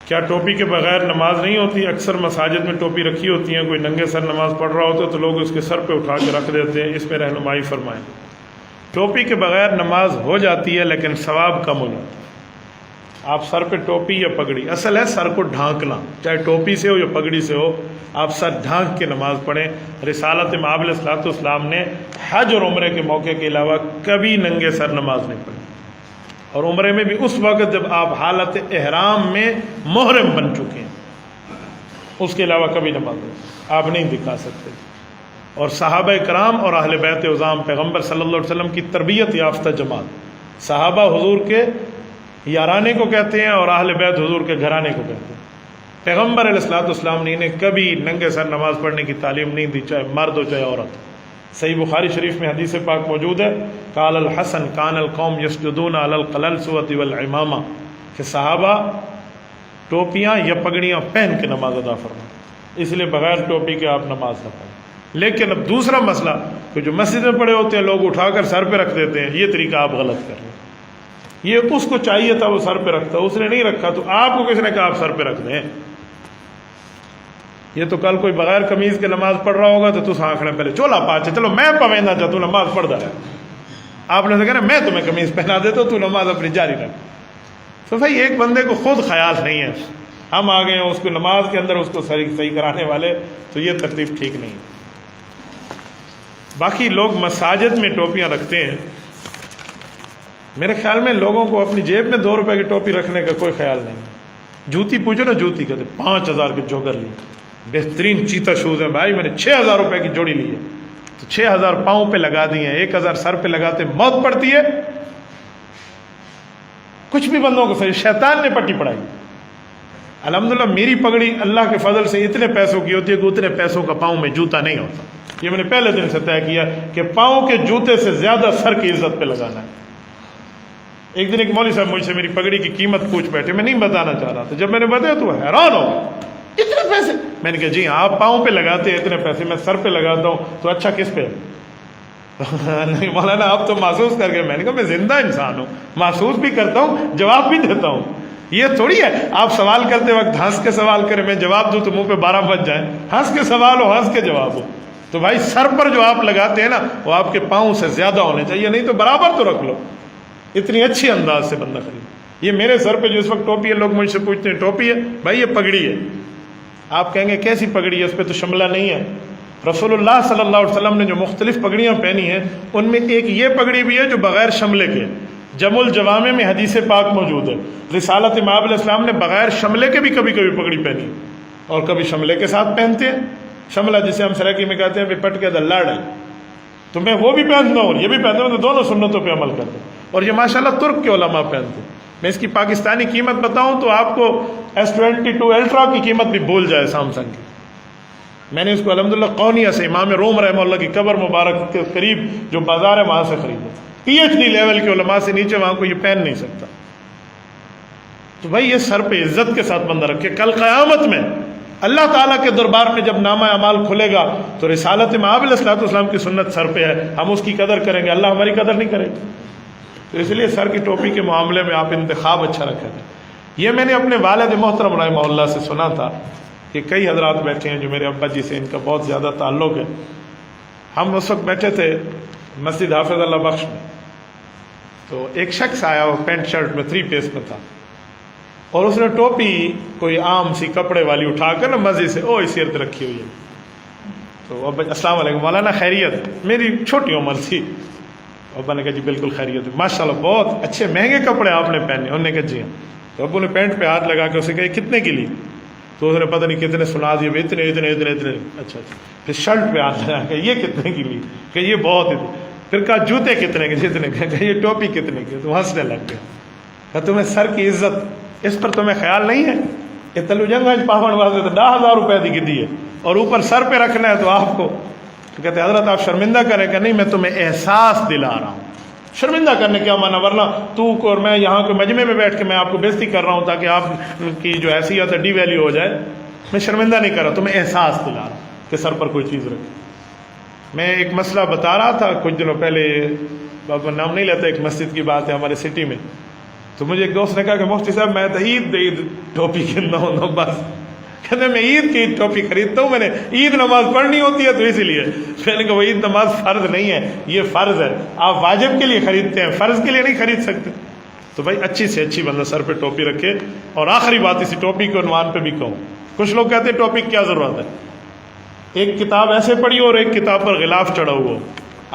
کیا ٹوپی کے بغیر نماز نہیں ہوتی؟ اکثر مساجد میں ٹوپی رکھی ہوتی ہیں، کوئی ننگے سر نماز پڑھ رہا ہوتا ہے تو لوگ اس کے سر پہ اٹھا کے رکھ دیتے ہیں، اس پہ رہنمائی فرمائیں۔ ٹوپی کے بغیر نماز ہو جاتی ہے لیکن ثواب کم ہو جاتا ہے۔ آپ سر پہ ٹوپی یا پگڑی، اصل ہے سر کو ڈھانکنا، چاہے ٹوپی سے ہو یا پگڑی سے ہو، آپ سر ڈھانک کے نماز پڑھیں۔ رسالت مآب علیہ الصلوۃ والسلام نے حج اور عمرے کے موقع کے علاوہ کبھی ننگے سر نماز نہیں پڑھی، اور عمرے میں بھی اس وقت جب آپ حالت احرام میں محرم بن چکے ہیں، اس کے علاوہ کبھی نماز آپ نہیں دکھا سکتے۔ اور صحابہ کرام اور اہل بیت عظام پیغمبر صلی اللہ علیہ وسلم کی تربیت یافتہ جماعت، صحابہ حضور کے یارانے کو کہتے ہیں اور اہل بیت حضور کے گھرانے کو کہتے ہیں۔ پیغمبر علیہ الصلوۃ والسلام نے انہیں کبھی ننگے سر نماز پڑھنے کی تعلیم نہیں دی، چاہے مرد ہو چاہے عورت۔ صحیح بخاری شریف میں حدیث پاک موجود ہے، قال الحسن کان القوم یسجدون علی القلنسوۃ والعمامہ، کہ صحابہ ٹوپیاں یا پگڑیاں پہن کے نماز ادا فرمائیں، اس لیے بغیر ٹوپی کے آپ نماز نہ پڑھیں۔ لیکن اب دوسرا مسئلہ کہ جو مسجد میں پڑے ہوتے ہیں لوگ اٹھا کر سر پہ رکھ دیتے ہیں، یہ طریقہ آپ غلط کر رہے ہیں۔ یہ اس کو چاہیے تھا وہ سر پہ رکھتا، اس نے نہیں رکھا، تو آپ کو کس نے کہا آپ سر پہ رکھ دیں؟ یہ تو کل کوئی بغیر قمیض کے نماز پڑھ رہا ہوگا تو آنکھنے پہلے چولا پاچے چلو میں پوینا چاہ تو نماز پڑھ رہا ہے، آپ نے کہا میں تمہیں قمیض پہنا دیتا ہوں، تو نماز اپنی جاری رکھ۔ تو بھائی ایک بندے کو خود خیال نہیں ہے، ہم آ گئے ہیں اس کو نماز کے اندر اس کو صحیح کرانے والے، تو یہ ترتیب ٹھیک نہیں ہے۔ باقی لوگ مساجد میں ٹوپیاں رکھتے ہیں، میرے خیال میں لوگوں کو اپنی جیب میں 2 روپے کی ٹوپی رکھنے کا کوئی خیال نہیں۔ جوتی پوچھو نا، جوتی کہتے 5000 کے جوگر لی، بہترین چیتا شوز ہیں بھائی، میں نے 6000 روپے کی جوڑی لی ہے، تو 6000 پاؤں پہ لگا دی ہیں، 1000 سر پہ لگاتے موت پڑتی ہے۔ کچھ بھی بندوں کو صحیح، شیطان نے پٹی پڑھائی۔ الحمدللہ میری پگڑی اللہ کے فضل سے اتنے پیسوں کی ہوتی ہے کہ اتنے پیسوں کا پاؤں میں جوتا نہیں ہوتا۔ یہ میں نے پہلے دن سے طے کیا کہ پاؤں کے جوتے سے زیادہ سر کی عزت پہ لگانا ہے۔ ایک دن ایک مولوی صاحب مجھ سے میری پگڑی کی قیمت پوچھ بیٹھے، میں نہیں بتانا چاہ رہا تھا، جب میں نے بتایا تو حیران ہو گیا، اتنے پیسے؟ میں نے کہا جی ہاں، آپ پاؤں پہ لگاتے ہیں اتنے پیسے، میں سر پہ لگاتا ہوں تو اچھا کس پہ؟ نہیں مولانا آپ تو محسوس کر گئے۔ میں نے کہا میں زندہ انسان ہوں، محسوس بھی کرتا ہوں، جواب بھی دیتا ہوں۔ یہ تھوڑی ہے آپ سوال کرتے وقت ہنس کے سوال کریں، میں جواب دوں تو منہ پہ 12 بج جائیں۔ ہنس کے سوال ہو، ہنس کے جواب ہو، تو بھائی سر پر جو آپ لگاتے ہیں نا وہ آپ کے پاؤں سے زیادہ ہونے چاہیے، نہیں تو برابر تو رکھ لو، اتنی اچھی انداز سے بندہ خرید۔ یہ میرے سر پہ جو اس وقت ٹوپی ہے، لوگ مجھ سے پوچھتے ہیں ٹوپی ہے؟ بھائی یہ پگڑی ہے۔ آپ کہیں گے کیسی پگڑی ہے، اس پہ تو شملہ نہیں ہے۔ رسول اللہ صلی اللہ علیہ وسلم نے جو مختلف پگڑیاں پہنی ہیں ان میں ایک یہ پگڑی بھی ہے جو بغیر شملے کے، جمع الجوامع میں حدیث پاک موجود ہے۔ رسالت مآب علیہ السلام نے بغیر شملے کے بھی کبھی کبھی پگڑی پہنی، اور کبھی شملے کے ساتھ پہنتے ہیں۔ شملہ جسے ہم سرائکی میں کہتے ہیں پٹ کے دلاڑ ہے، تو میں وہ بھی پہنتا ہوں اور یہ بھی پہنتا ہوں، تو دونوں سنتوں پہ عمل کرتے ہیں، اور یہ ماشاءاللہ ترک کے علماء پہنتے ہیں۔ میں اس کی پاکستانی قیمت بتاؤں تو آپ کو S22 الٹرا کی قیمت بھی بھول جائے سامسنگ کی۔ میں نے اس کو الحمدللہ قونیہ سے امام روم رحمہ اللہ کی قبر مبارک کے قریب جو بازار ہے وہاں سے خریدا، PhD لیول کے علماء سے نیچے وہاں کو یہ پہن نہیں سکتا۔ تو بھائی یہ سر پہ عزت کے ساتھ بندہ رکھے، کل قیامت میں اللہ تعالیٰ کے دربار میں جب نامہ اعمال کھلے گا تو رسالت مآب علیہ الصلوۃ والسلام کی سنت سر پہ ہے، ہم اس کی قدر کریں گے، اللہ ہماری قدر نہیں کرے گا۔ تو اس لیے سر کی ٹوپی کے معاملے میں آپ انتخاب اچھا رکھیں۔ یہ میں نے اپنے والد محترم رحمہ اللہ سے سنا تھا کہ کئی حضرات بیٹھے ہیں جو میرے ابا جی سے ان کا بہت زیادہ تعلق ہے۔ ہم اس وقت بیٹھے تھے مسجد حافظ اللہ بخش میں، تو ایک شخص آیا، وہ پینٹ شرٹ میں 3 پیس میں تھا، اور اس نے ٹوپی کوئی عام سی کپڑے والی اٹھا کر نا مسجد سے اس ارد رکھی ہوئی ہے۔ تو ابا السلام علیکم مولانا خیریت؟ میری چھوٹی عمر تھی۔ ابا نے کہا جی بالکل خیریت، ماشاءاللہ بہت اچھے مہنگے کپڑے آپ نے پہنے۔ انہوں نے کہا جی ہاں۔ تو ابو نے پینٹ پہ ہاتھ لگا کے اسے کہا کتنے کی لی؟ تو اس نے پتہ نہیں کتنے سنا دیے، اتنے اتنے اتنے اتنے۔ اچھا اچھا۔ پھر شرٹ پہ ہاتھ لگا کہ یہ کتنے کی لی؟ کہ یہ بہت اتنے۔ پھر کہا جوتے کتنے کے؟ جتنے کے۔ کہ یہ ٹوپی کتنے کی؟ تو ہنسنے لگ گیا۔ کہ تمہیں سر کی عزت اس پر تمہیں خیال نہیں ہے؟ یہ تلو جنگ پاون واسطے تو 10,000 روپے کی دی ہے، اور اوپر سر پہ رکھنا ہے تو آپ کو کہتے حضرت آپ شرمندہ کریں کہ نہیں، میں تمہیں احساس دلا رہا ہوں۔ شرمندہ کرنے کیا مانا، ورنہ تو اور میں یہاں کے مجمع میں بیٹھ کے میں آپ کو بےزتی کر رہا ہوں تاکہ آپ کی جو حیثیت ہے ڈی ویلیو ہو جائے۔ میں شرمندہ نہیں کر رہا، تمہیں احساس دلا رہا ہوں کہ سر پر کوئی چیز رکھے۔ میں ایک مسئلہ بتا رہا تھا کچھ دنوں پہلے، بابا نام نہیں لیتا، ایک مسجد کی بات ہے ہمارے سٹی میں، تو مجھے ایک دوست نے کہا کہ مفتی صاحب میں تو عید ٹوپی کھیلنا ہوں بس، کہتے میں عید کی ٹوپی خریدتا ہوں، میں نے عید نماز پڑھنی ہوتی ہے تو اسی لیے. میں نے کہا وہ عید نماز فرض نہیں ہے، یہ فرض ہے. آپ واجب کے لیے خریدتے ہیں، فرض کے لیے نہیں خرید سکتے. تو بھائی اچھی سے اچھی بندہ سر پہ ٹوپی رکھے. اور آخری بات اسی ٹوپی کے عنوان پہ بھی کہوں، کچھ لوگ کہتے ہیں ٹوپی کی کیا ضرورت ہے. ایک کتاب ایسے پڑھی اور ایک کتاب پر غلاف چڑھا ہوا،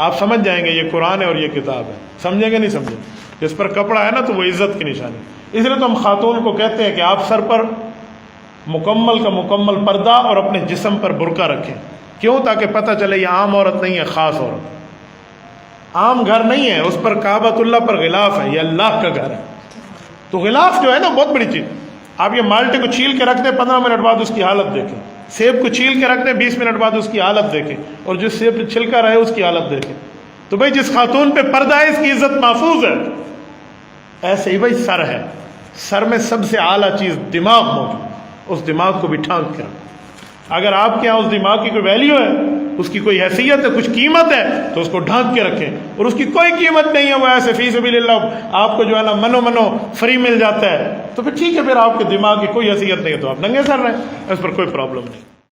آپ سمجھ جائیں گے یہ قرآن ہے اور یہ کتاب ہے. سمجھیں گے نہیں سمجھیں؟ جس پر کپڑا ہے نا تو وہ عزت کی نشانی. اس لیے تو ہم خاتون کو کہتے ہیں کہ آپ سر پر مکمل کا مکمل پردہ اور اپنے جسم پر برقع رکھیں. کیوں؟ تاکہ پتہ چلے یہ عام عورت نہیں ہے، خاص عورت. عام گھر نہیں ہے، اس پر کعبۃ اللہ پر غلاف ہے، یہ اللہ کا گھر ہے. تو غلاف جو ہے نا بہت بڑی چیز. آپ یہ مالٹے کو چھیل کے رکھ دیں، 15 منٹ بعد اس کی حالت دیکھیں. سیب کو چھیل کے رکھ دیں، 20 منٹ بعد اس کی حالت دیکھیں. اور جس سیب پہ چھلکا رہے اس کی حالت دیکھیں. تو بھائی جس خاتون پہ پردہ ہے اس کی عزت محفوظ ہے. ایسے ہی بھائی سر ہے، سر میں سب سے اعلیٰ چیز دماغ موجود، اس دماغ کو بھی ڈھانک کے رکھیں. اگر آپ کے یہاں اس دماغ کی کوئی ویلیو ہے، اس کی کوئی حیثیت ہے، کچھ قیمت ہے، تو اس کو ڈھانک کے رکھیں. اور اس کی کوئی قیمت نہیں ہے، وہ ایسے فی سبیل اللہ آپ کو جو ہے نا منو فری مل جاتا ہے، تو پھر ٹھیک ہے، پھر آپ کے دماغ کی کوئی حیثیت نہیں ہے تو آپ ننگے سر رہیں، اس پر کوئی پرابلم نہیں.